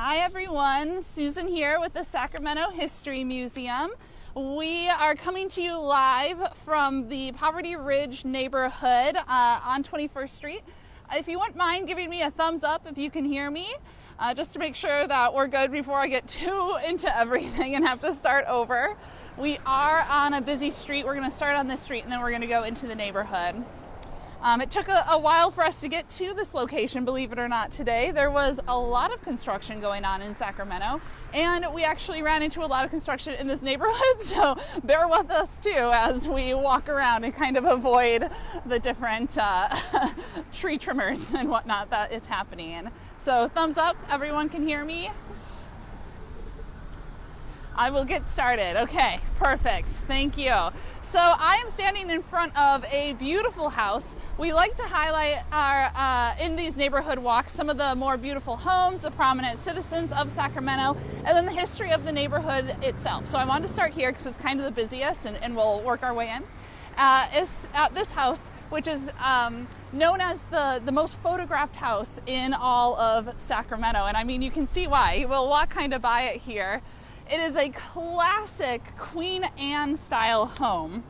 Hi everyone, Susan here with the Sacramento History Museum. We are coming to you live from the Poverty Ridge neighborhood on 21st Street. If you wouldn't mind giving me a thumbs up if you can hear me, just to make sure that we're good before I get too into everything and have to start over. We are on a busy street. We're going to start on this street and then we're going to go into the neighborhood. It took a while for us to get to this location, believe it or not, today. There was a lot of construction going on in Sacramento, and we actually ran into a lot of construction in this neighborhood, so bear with us too as we walk around and kind of avoid the different tree trimmers and whatnot that is happening. So thumbs up, everyone can hear me. I will get started. Okay, perfect. Thank you. So I am standing in front of a beautiful house. We like to highlight our in these neighborhood walks some of the more beautiful homes, the prominent citizens of Sacramento, and then the history of the neighborhood itself. So I wanted to start here because it's kind of the busiest and we'll work our way in. It's at this house, which is known as the most photographed house in all of Sacramento. And I mean, you can see why. We'll walk kind of by it here. It is a classic Queen Anne style home,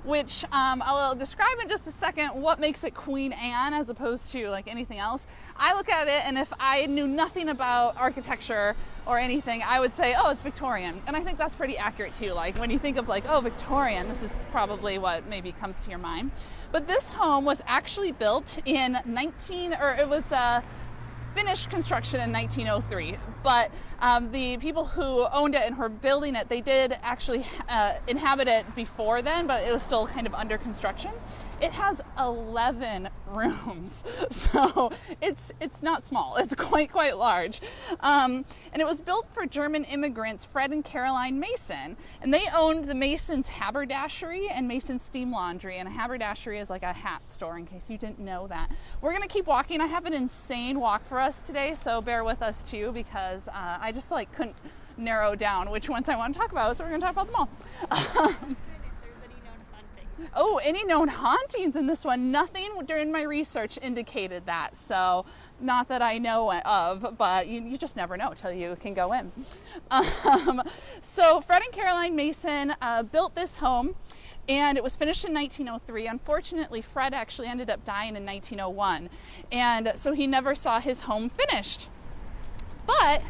which I'll describe in just a second what makes it Queen Anne as opposed to like anything else. I look at it and if I knew nothing about architecture or anything, I would say, oh, it's Victorian. And I think that's pretty accurate too. Like when you think of like, oh, Victorian, this is probably what maybe comes to your mind. But this home was actually built in finished construction in 1903, but the people who owned it and were building it, they did actually inhabit it before then, but it was still kind of under construction. It has 11 rooms, so it's not small. It's quite large, and it was built for German immigrants Fred and Caroline Mason, and they owned the Mason's Haberdashery and Mason's Steam Laundry. And a haberdashery is like a hat store, in case you didn't know that. We're gonna keep walking. I have an insane walk for us today, so bear with us too, because I just like couldn't narrow down which ones I want to talk about, so we're gonna talk about them all. Oh, any known hauntings in this one? Nothing during my research indicated that. So not that I know of, but you just never know till you can go in. So Fred and Caroline Mason built this home, and it was finished in 1903. Unfortunately, Fred actually ended up dying in 1901, and so he never saw his home finished. But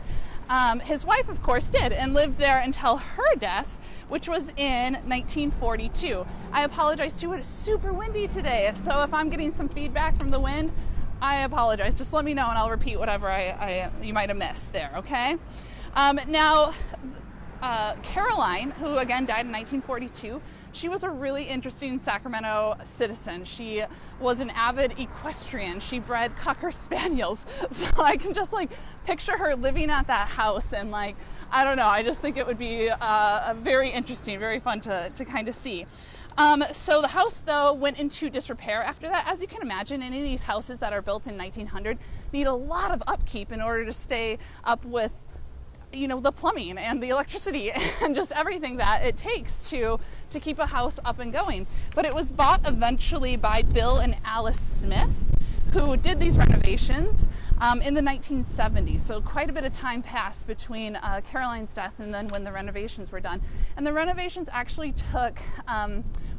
his wife, of course, did, and lived there until her death, which was in 1942. I apologize too, it's super windy today, so if I'm getting some feedback from the wind, I apologize. Just let me know and I'll repeat whatever you might have missed there, okay? Now, Caroline, who again died in 1942, she was a really interesting Sacramento citizen. She was an avid equestrian. She bred Cocker Spaniels. So I can just like picture her living at that house and like, I don't know, I just think it would be very interesting, very fun to kind of see. So the house though went into disrepair after that. As you can imagine, any of these houses that are built in 1900 need a lot of upkeep in order to stay up with, you know, the plumbing and the electricity and just everything that it takes to keep a house up and going. But it was bought eventually by Bill and Alice Smith, who did these renovations in the 1970s. So quite a bit of time passed between Caroline's death and then when the renovations were done. And the renovations actually took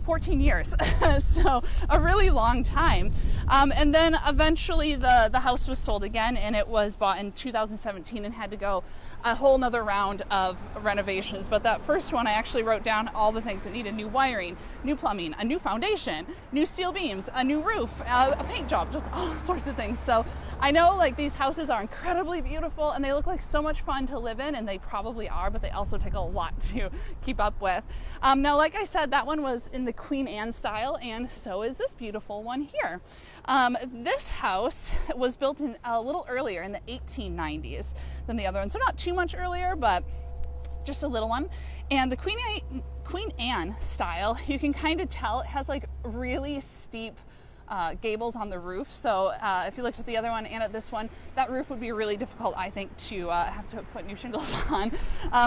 14 years, so a really long time. And then eventually the house was sold again, and it was bought in 2017 and had to go a whole nother round of renovations. But that first one, I actually wrote down all the things that needed: new wiring, new plumbing, a new foundation, new steel beams, a new roof, a paint job, just all sorts of things. So I know like these houses are incredibly beautiful and they look like so much fun to live in, and they probably are, but they also take a lot to keep up with. Now, like I said, that one was in the Queen Anne style, and so is this beautiful one here. This house was built in a little earlier, in the 1890s than the other one, so not too much earlier, but just a little one. And the Queen Anne style, you can kind of tell it has like really steep gables on the roof. So if you looked at the other one and at this one, that roof would be really difficult, I think, to have to put new shingles on.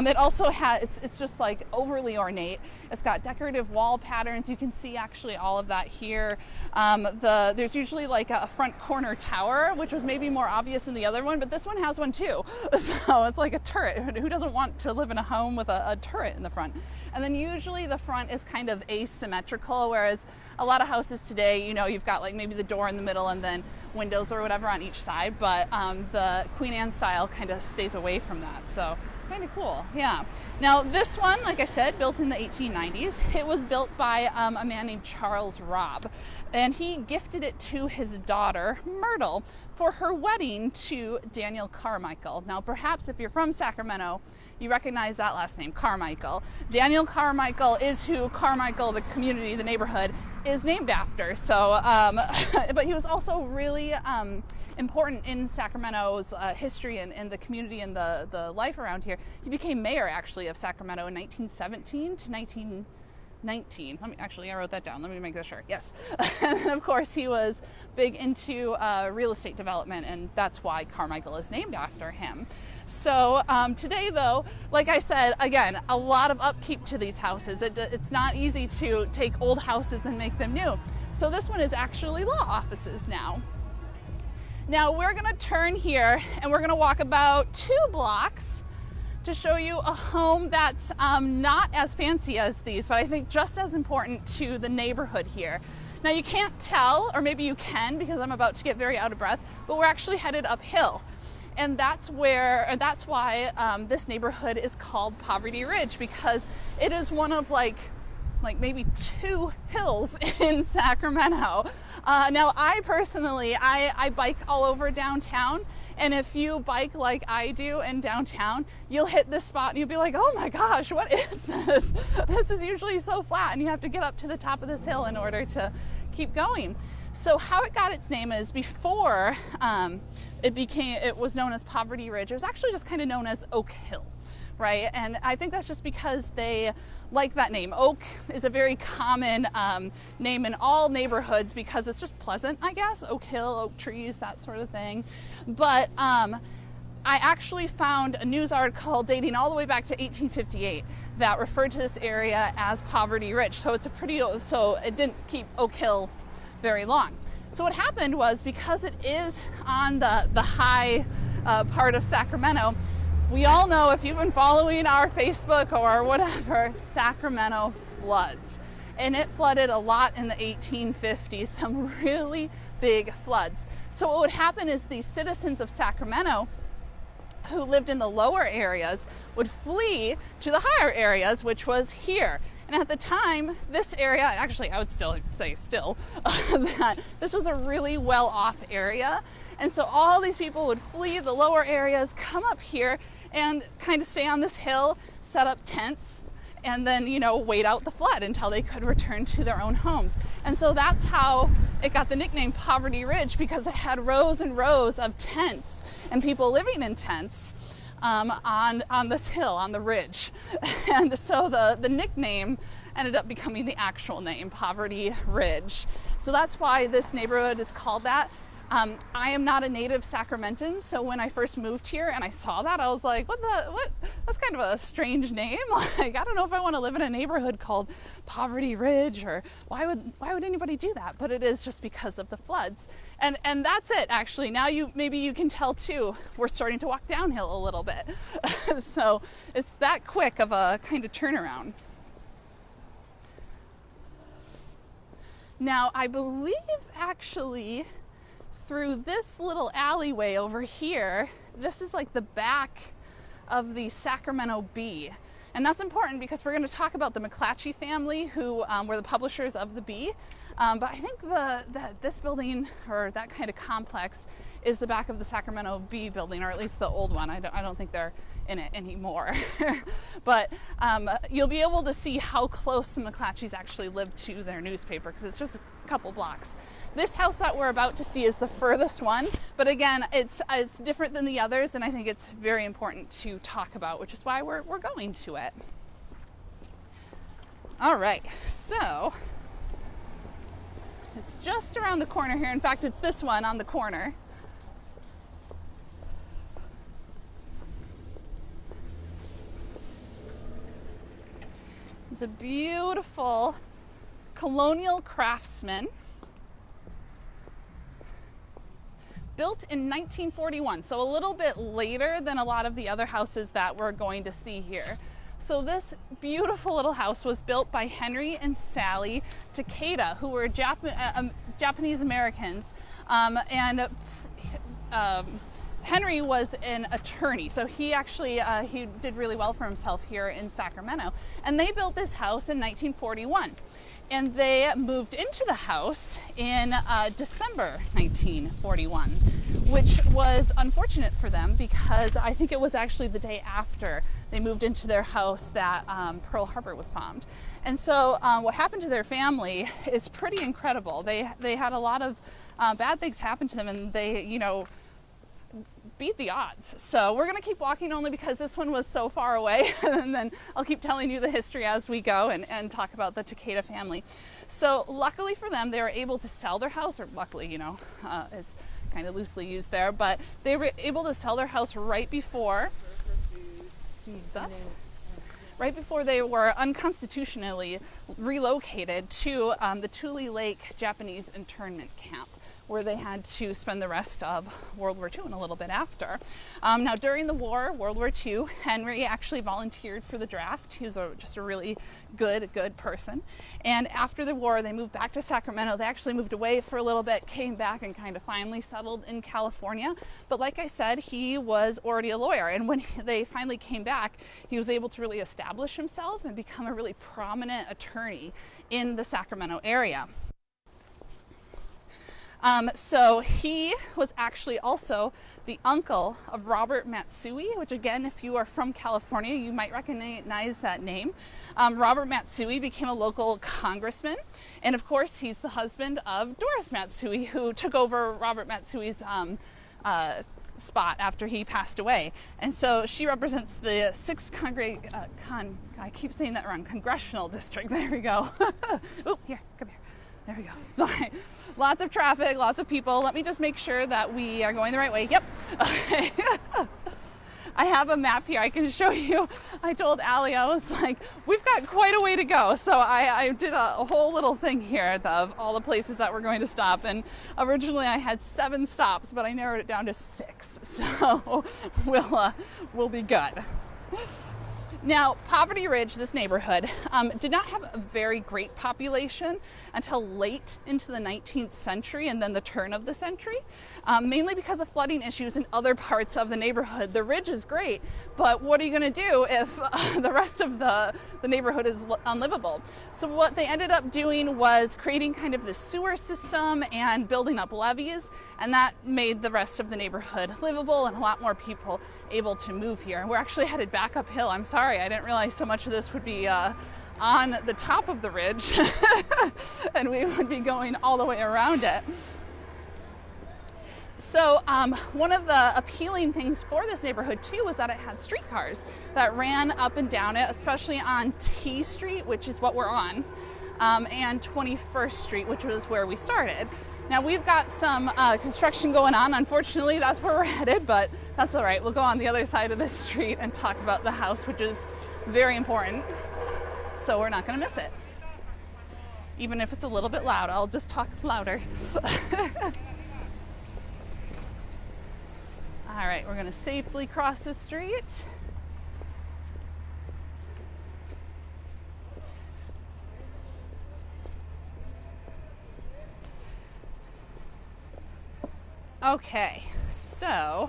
It also has, it's just like overly ornate. It's got decorative wall patterns. You can see actually all of that here. There's usually like a front corner tower, which was maybe more obvious in the other one, but this one has one too. So it's like a turret. Who doesn't want to live in a home with a turret in the front? And then usually the front is kind of asymmetrical, whereas a lot of houses today, you know, you've got like maybe the door in the middle and then windows or whatever on each side, but the Queen Anne style kind of stays away from that. So kind of cool, yeah. Now this one, like I said, built in the 1890s. It was built by a man named Charles Robb, and he gifted it to his daughter Myrtle for her wedding to Daniel Carmichael. Now perhaps if you're from Sacramento, you recognize that last name, Carmichael. Daniel Carmichael is who Carmichael, the community, the neighborhood, is named after. So, but he was also really important in Sacramento's history and the community and the life around here. He became mayor, actually, of Sacramento in 1917 to 1919. I wrote that down. Let me make that sure. Yes. And of course, he was big into real estate development, and that's why Carmichael is named after him. So today, though, like I said, again, a lot of upkeep to these houses. It's not easy to take old houses and make them new. So this one is actually law offices now. Now we're going to turn here, and we're going to walk about 2 blocks to show you a home that's not as fancy as these, but I think just as important to the neighborhood here. Now you can't tell, or maybe you can because I'm about to get very out of breath, but we're actually headed uphill. And that's why this neighborhood is called Poverty Ridge, because it is one of like maybe 2 hills in Sacramento. Now I personally, I bike all over downtown, and if you bike like I do in downtown, you'll hit this spot and you'll be like, oh my gosh, what is this? This is usually so flat, and you have to get up to the top of this hill in order to keep going. So how it got its name is before it was known as Poverty Ridge, it was actually just kind of known as Oak Hill. Right, and I think that's just because they like that name. Oak is a very common name in all neighborhoods because it's just pleasant, I guess. Oak Hill, oak trees, that sort of thing. But I actually found a news article dating all the way back to 1858 that referred to this area as Poverty Ridge. So it didn't keep Oak Hill very long. So what happened was, because it is on the high part of Sacramento, we all know, if you've been following our Facebook or whatever, Sacramento floods. And it flooded a lot in the 1850s, some really big floods. So what would happen is these citizens of Sacramento who lived in the lower areas would flee to the higher areas, which was here. And at the time, this area, actually I would still say that this was a really well-off area. And so all these people would flee the lower areas, come up here, and kind of stay on this hill, set up tents, and then, you know, wait out the flood until they could return to their own homes. And so that's how it got the nickname Poverty Ridge, because it had rows and rows of tents and people living in tents on this hill, on the ridge. And so the nickname ended up becoming the actual name, Poverty Ridge. So that's why this neighborhood is called that. I am not a native Sacramentan, so when I first moved here and I saw that, I was like, what? That's kind of a strange name. Like, I don't know if I want to live in a neighborhood called Poverty Ridge, or why would anybody do that? But it is just because of the floods. And that's it, actually. Now maybe you can tell too, we're starting to walk downhill a little bit. So it's that quick of a kind of turnaround. Now, I believe actually through this little alleyway over here, this is like the back of the Sacramento Bee. And that's important because we're going to talk about the Mcclatchy family, who were the publishers of the Bee. But I think this building, or that kind of complex, is the back of the Sacramento Bee building, or at least the old one. I don't think they're in it anymore. But you'll be able to see how close the Mcclatchys actually lived to their newspaper, because it's just a couple blocks. This house that we're about to see is the furthest one, but again, it's different than the others, and I think it's very important to talk about, which is why we're going to it. All right, so It's just around the corner here. In fact, it's this one on the corner. It's a beautiful colonial craftsman, built in 1941, so a little bit later than a lot of the other houses that we're going to see here. So this beautiful little house was built by Henry and Sally Takeda, who were Japanese Americans, Henry was an attorney, so he actually he did really well for himself here in Sacramento. And they built this house in 1941. And they moved into the house in December 1941, which was unfortunate for them because I think it was actually the day after they moved into their house that Pearl Harbor was bombed. And so what happened to their family is pretty incredible. They had a lot of bad things happen to them, and they, you know, beat the odds. So we're going to keep walking only because this one was so far away, and then I'll keep telling you the history as we go and talk about the Takeda family. So luckily for them, they were able to sell their house, or luckily, you know, it's kind of loosely used there, but they were able to sell their house right before, right before they were unconstitutionally relocated to the Tule Lake Japanese internment camp, where they had to spend the rest of World War II and a little bit after. Now, during the war, World War II, Henry actually volunteered for the draft. He was just a really good person. And after the war, they moved back to Sacramento. They actually moved away for a little bit, came back, and kind of finally settled in California. But like I said, he was already a lawyer. And when they finally came back, he was able to really establish himself and become a really prominent attorney in the Sacramento area. So he was actually also the uncle of Robert Matsui, which again, if you are from California, you might recognize that name. Robert Matsui became a local congressman, and of course, he's the husband of Doris Matsui, who took over Robert Matsui's spot after he passed away. And so she represents the 6th I keep saying that wrong, congressional district. There we go. Oh, here, come here. There we go. Sorry. Lots of traffic, lots of people. Let me just make sure that we are going the right way. Yep. Okay. I have a map here I can show you. I told Allie, I was like, we've got quite a way to go. So I did a whole little thing here of all the places that we're going to stop. And originally I had 7 stops, but I narrowed it down to 6. So we'll be good. Now, Poverty Ridge, this neighborhood, did not have a very great population until late into the 19th century and then the turn of the century, mainly because of flooding issues in other parts of the neighborhood. The ridge is great, but what are you going to do if the rest of the neighborhood is unlivable? So what they ended up doing was creating kind of this sewer system and building up levees, and that made the rest of the neighborhood livable and a lot more people able to move here. And we're actually headed back uphill. I'm sorry, I didn't realize so much of this would be on the top of the ridge and we would be going all the way around it. So one of the appealing things for this neighborhood too was that it had streetcars that ran up and down it, especially on T Street, which is what we're on, and 21st Street, which was where we started. Now we've got some construction going on. Unfortunately, that's where we're headed, but that's all right. We'll go on the other side of this street and talk about the house, which is very important. So we're not going to miss it. Even if it's a little bit loud, I'll just talk louder. All right, we're going to safely cross the street. Okay, so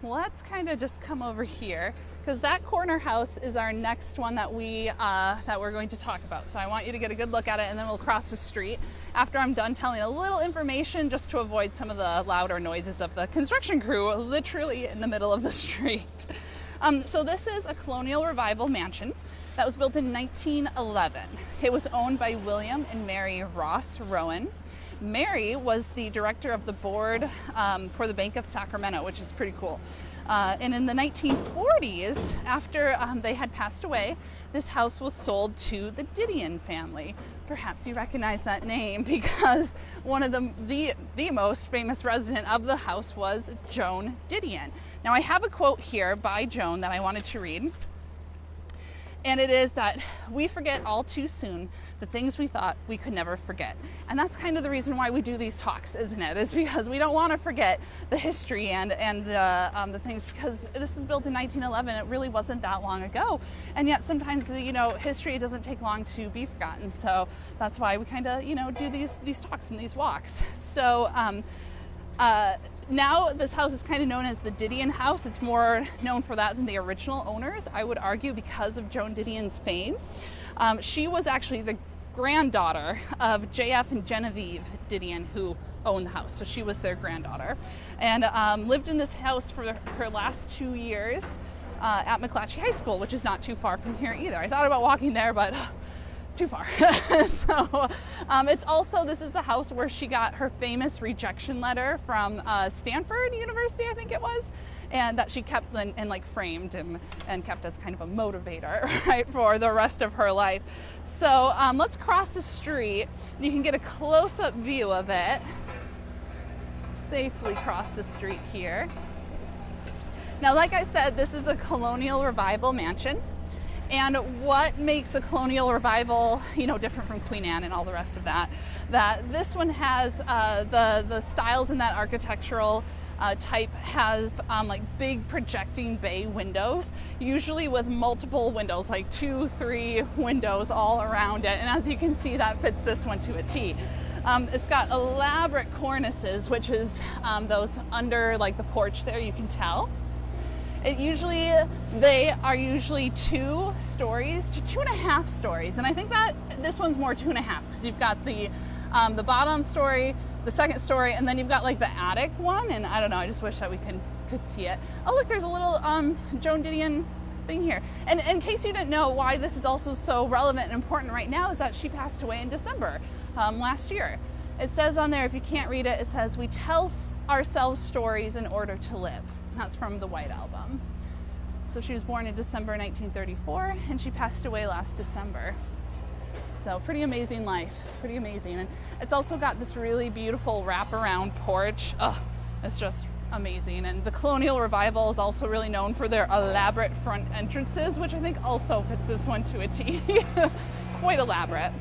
let's kind of just come over here because that corner house is our next one that we're going to talk about. So I want you to get a good look at it, and then we'll cross the street after I'm done telling a little information, just to avoid some of the louder noises of the construction crew literally in the middle of the street. So this is a Colonial Revival mansion that was built in 1911. It was owned by William and Mary Ross Rowan. Mary was the director of the board for the Bank of Sacramento, which is pretty cool. And in the 1940s, after they had passed away, this house was sold to the Didion family. Perhaps you recognize that name because one of the most famous resident of the house was Joan Didion. Now I have a quote here by Joan that I wanted to read. And it is that we forget all too soon the things we thought we could never forget. And that's kind of the reason why we do these talks, isn't it? It's because we don't want to forget the history and the things, because this was built in 1911. It really wasn't that long ago. And yet sometimes, history doesn't take long to be forgotten. So that's why we kind of, do these talks and these walks. So, now this house is kind of known as the Didion House. It's more known for that than the original owners, I would argue, because of Joan Didion's fame. She was actually the granddaughter of J.F. and Genevieve Didion, who owned the house. So she was their granddaughter, and lived in this house for her last 2 years at Mcclatchy High School, which is not too far from here either. I thought about walking there, but too far. So it's also, this is the house where she got her famous rejection letter from Stanford University, I think it was, and that she kept and like framed and kept as kind of a motivator, right, for the rest of her life. So let's cross the street. You can get a close-up view of it. Safely cross the street here. Now, like I said, this is a Colonial Revival mansion. And what makes a Colonial Revival, different from Queen Anne and all the rest of that this one has the styles in that architectural type has like big projecting bay windows, usually with multiple windows, like 2-3 windows all around it. And as you can see, that fits this one to a T. It's got elaborate cornices, which is those under like the porch there, you can tell. They are usually 2 stories to 2.5 stories. And I think that this one's more 2.5 because you've got the bottom story, the second story, and then you've got like the attic one. And I don't know, I just wish that we could see it. Oh, look, there's a little Joan Didion thing here. And in case you didn't know why this is also so relevant and important right now, is that she passed away in December last year. It says on there, if you can't read it, it says, "We tell ourselves stories in order to live." That's from the White Album. So she was born in December 1934, and she passed away last December. So pretty amazing life, pretty amazing. And it's also got this really beautiful wraparound porch. Oh, it's just amazing. And the Colonial Revival is also really known for their elaborate front entrances, which I think also fits this one to a T. Quite elaborate.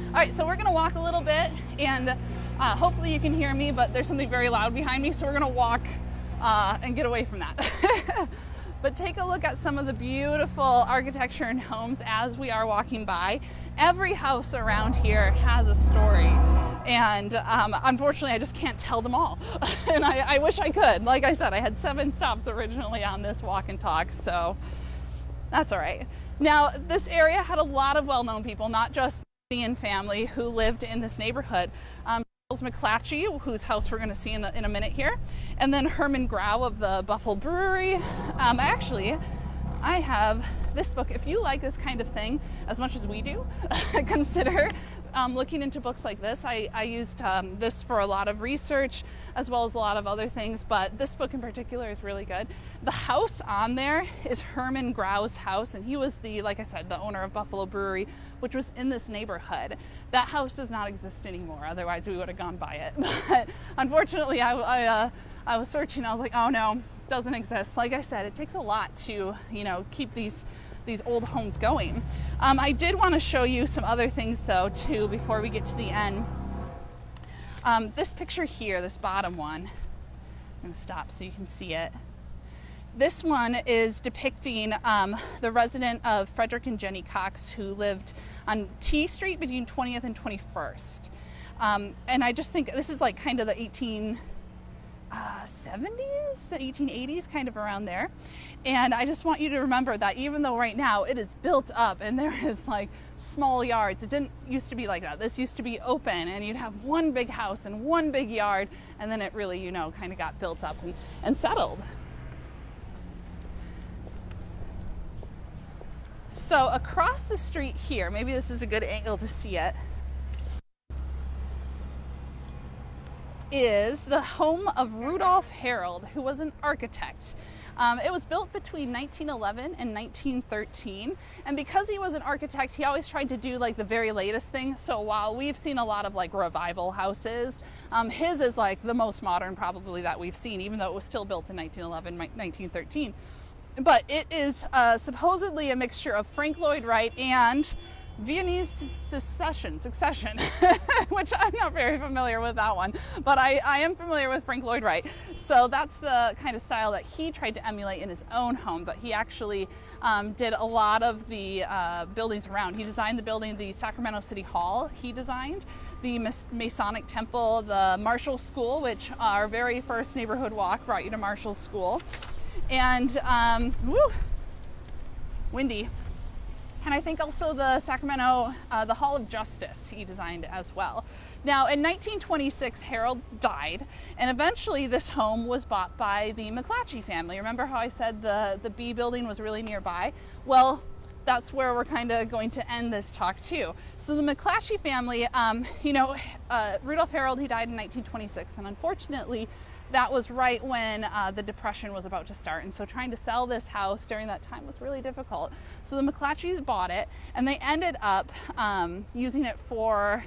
All right, so we're gonna walk a little bit, and hopefully you can hear me, but there's something very loud behind me, so we're gonna walk and get away from that. But take a look at some of the beautiful architecture and homes as we are walking by. Every house around here has a story, and unfortunately I just can't tell them all. And I wish I could. Like I said, I had 7 stops originally on this walk and talk, so that's all right. Now, this area had a lot of well-known people, not just the Didion family who lived in this neighborhood. Mcclatchy, whose house we're going to see in a minute here, and then Herman Grouse of the Buffalo Brewery. Actually, I have this book. If you like this kind of thing as much as we do, consider looking into books like this. I used this for a lot of research as well as a lot of other things, but this book in particular is really good. The house on there is Herman Grouse's house, and he was like I said, the owner of Buffalo Brewery, which was in this neighborhood. That house does not exist anymore, otherwise we would have gone by it. But unfortunately, I was searching, I was like, oh no, doesn't exist. Like I said, it takes a lot to, keep these old homes going. I did want to show you some other things though too before we get to the end. This picture here, this bottom one, I'm going to stop so you can see it. This one is depicting the resident of Frederick and Jenny Cox, who lived on T Street between 20th and 21st. And I just think this is like kind of the 1870s, 1880s, kind of around there. And I just want you to remember that even though right now it is built up and there is like small yards, it didn't used to be like that. This used to be open and you'd have one big house and one big yard, and then it really, kind of got built up and settled. So across the street here, maybe this is a good angle to see it. is the home of Rudolph Harold, who was an architect. It was built between 1911 and 1913, and because he was an architect, he always tried to do like the very latest thing. So while we've seen a lot of like revival houses, his is like the most modern probably that we've seen, even though it was still built in 1911, 1913. But it is supposedly a mixture of Frank Lloyd Wright and Viennese succession, which I'm not very familiar with that one, but I am familiar with Frank Lloyd Wright. So that's the kind of style that he tried to emulate in his own home, but he actually did a lot of the buildings around. He designed the building, the Sacramento City Hall he designed, the Masonic Temple, the Marshall School, which our very first neighborhood walk brought you to Marshall School, and windy. And I think also the Sacramento, the Hall of Justice he designed as well. Now in 1926, Harold died, and eventually this home was bought by the Mcclatchy family. Remember how I said the B building was really nearby? Well, that's where we're kind of going to end this talk too. So the Mcclatchy family, Rudolph Harold, he died in 1926, and unfortunately, that was right when the Depression was about to start. And so trying to sell this house during that time was really difficult. So the Mcclatchys bought it, and they ended up using it for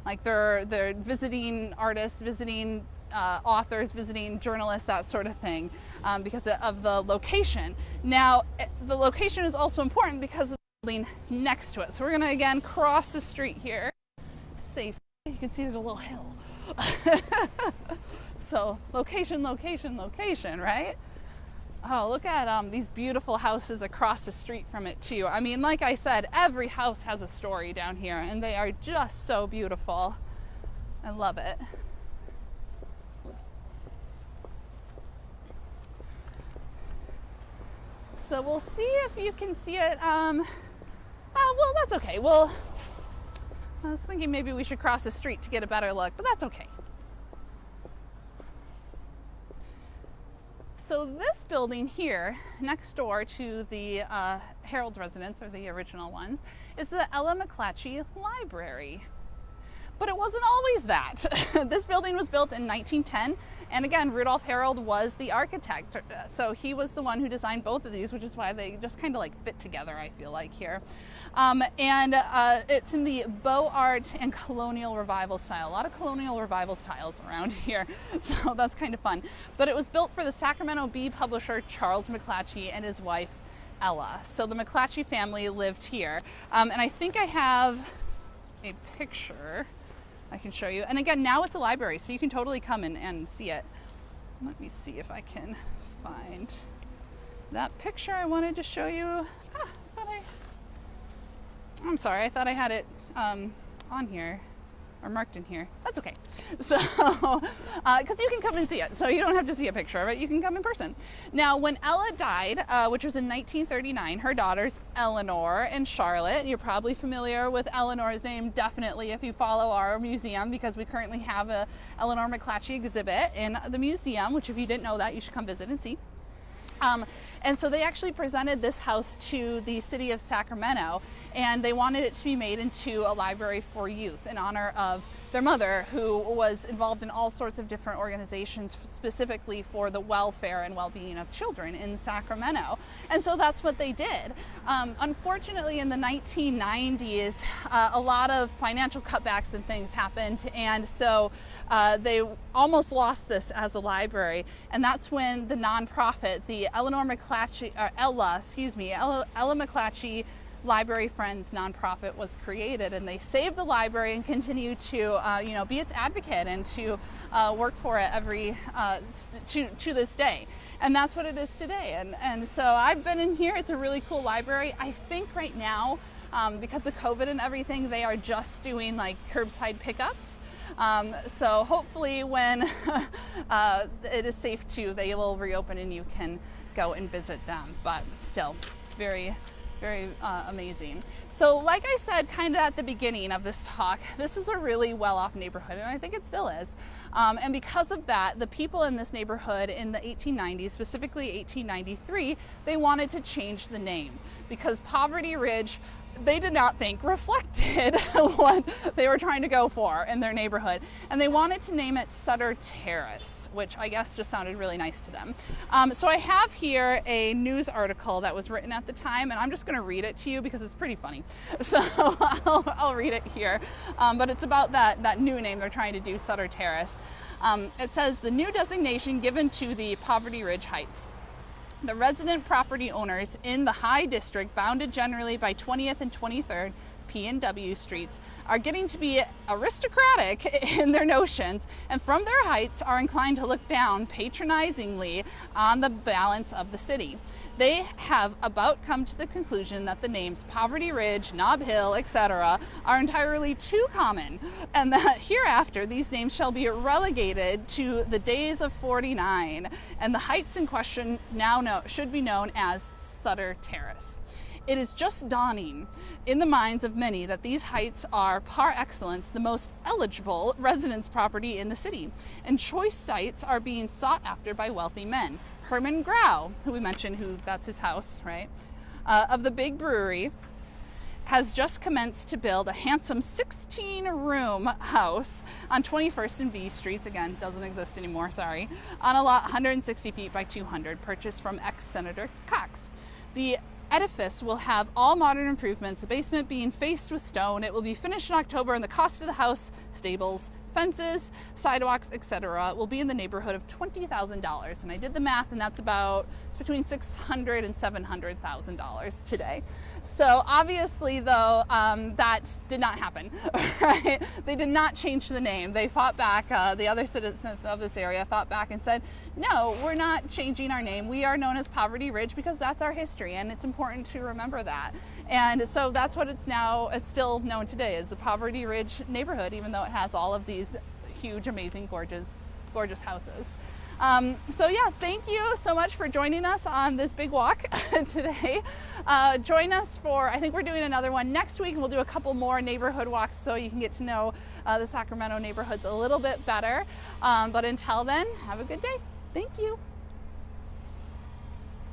like their visiting artists, visiting authors, visiting journalists, that sort of thing, because of the location. Now, the location is also important because of the building next to it. So we're gonna again cross the street here. Safe. You can see there's a little hill. So location, right? Oh, look at these beautiful houses across the street from it too. I mean, like I said, every house has a story down here, and they are just so beautiful. I love it. So we'll see if you can see it. Well, that's okay. Well, I was thinking maybe we should cross the street to get a better look, but that's okay. So this building here, next door to the Harold's residence, or the original ones, is the Ella Mcclatchy Library. But it wasn't always that. This building was built in 1910, and again, Rudolph Harold was the architect, so he was the one who designed both of these, which is why they just kind of like fit together, I feel like, here. It's in the Beaux Art and Colonial Revival style. A lot of Colonial Revival styles around here, so that's kind of fun. But it was built for the Sacramento Bee publisher Charles Mcclatchy and his wife Ella. So the Mcclatchy family lived here, and I think I have a picture I can show you. And again, now it's a library, so you can totally come in and see it. Let me see if I can find that picture I wanted to show you. I'm sorry, I thought I had it on here, or marked in here. That's okay. So, because you can come and see it, so you don't have to see a picture of it, you can come in person. Now, when Ella died, which was in 1939, her daughters, Eleanor and Charlotte, you're probably familiar with Eleanor's name, definitely, if you follow our museum, because we currently have a Eleanor Mcclatchy exhibit in the museum, which if you didn't know that, you should come visit and see. And so they actually presented this house to the city of Sacramento, and they wanted it to be made into a library for youth in honor of their mother, who was involved in all sorts of different organizations specifically for the welfare and well-being of children in Sacramento. And so that's what they did. Unfortunately, in the 1990s, a lot of financial cutbacks and things happened, and so they almost lost this as a library. And that's when the nonprofit, the Ella Mcclatchy Library Friends nonprofit was created, and they saved the library and continue to be its advocate and to work for it to this day. And that's what it is today. And so I've been in here. It's a really cool library. I think right now, because of COVID and everything, they are just doing like curbside pickups. So hopefully when it is safe to, they will reopen and you can go and visit them. But still, very, very amazing. So like I said, kind of at the beginning of this talk, this was a really well-off neighborhood, and I think it still is. And because of that, the people in this neighborhood in the 1890s, specifically 1893, they wanted to change the name because Poverty Ridge they did not think reflected what they were trying to go for in their neighborhood. And they wanted to name it Sutter Terrace, which I guess just sounded really nice to them. So I have here a news article that was written at the time, and I'm just going to read it to you because it's pretty funny. So I'll read it here. But it's about that new name they're trying to do, Sutter Terrace. It says, the new designation given to the Poverty Ridge Heights. The resident property owners in the High District, bounded generally by 20th and 23rd P&W streets, are getting to be aristocratic in their notions, and from their heights are inclined to look down patronizingly on the balance of the city. They have about come to the conclusion that the names Poverty Ridge, Nob Hill, etc. are entirely too common, and that hereafter these names shall be relegated to the days of '49, and the heights in question now should be known as Sutter Terrace. It is just dawning in the minds of many that these heights are par excellence the most eligible residence property in the city, and choice sites are being sought after by wealthy men. Herman Grouse, who we mentioned, that's his house, right, of the big brewery, has just commenced to build a handsome 16-room house on 21st and V Streets, again, doesn't exist anymore, sorry, on a lot 160 feet by 200, purchased from ex-Senator Cox. The edifice will have all modern improvements, the basement being faced with stone. It will be finished in October, and the cost of the house, stables, fences, sidewalks, etc. will be in the neighborhood of $20,000. And I did the math, and it's between $600,000 and $700,000 today. So obviously, though, that did not happen, right? They did not change the name. They fought back. The other citizens of this area fought back and said, no, we're not changing our name. We are known as Poverty Ridge because that's our history, and it's important to remember that. And so that's what it's still known today as the Poverty Ridge neighborhood, even though it has all of these huge, amazing, gorgeous houses. So yeah, thank you so much for joining us on this big walk today. Join us I think we're doing another one next week, and we'll do a couple more neighborhood walks so you can get to know the Sacramento neighborhoods a little bit better. But until then, have a good day. Thank you.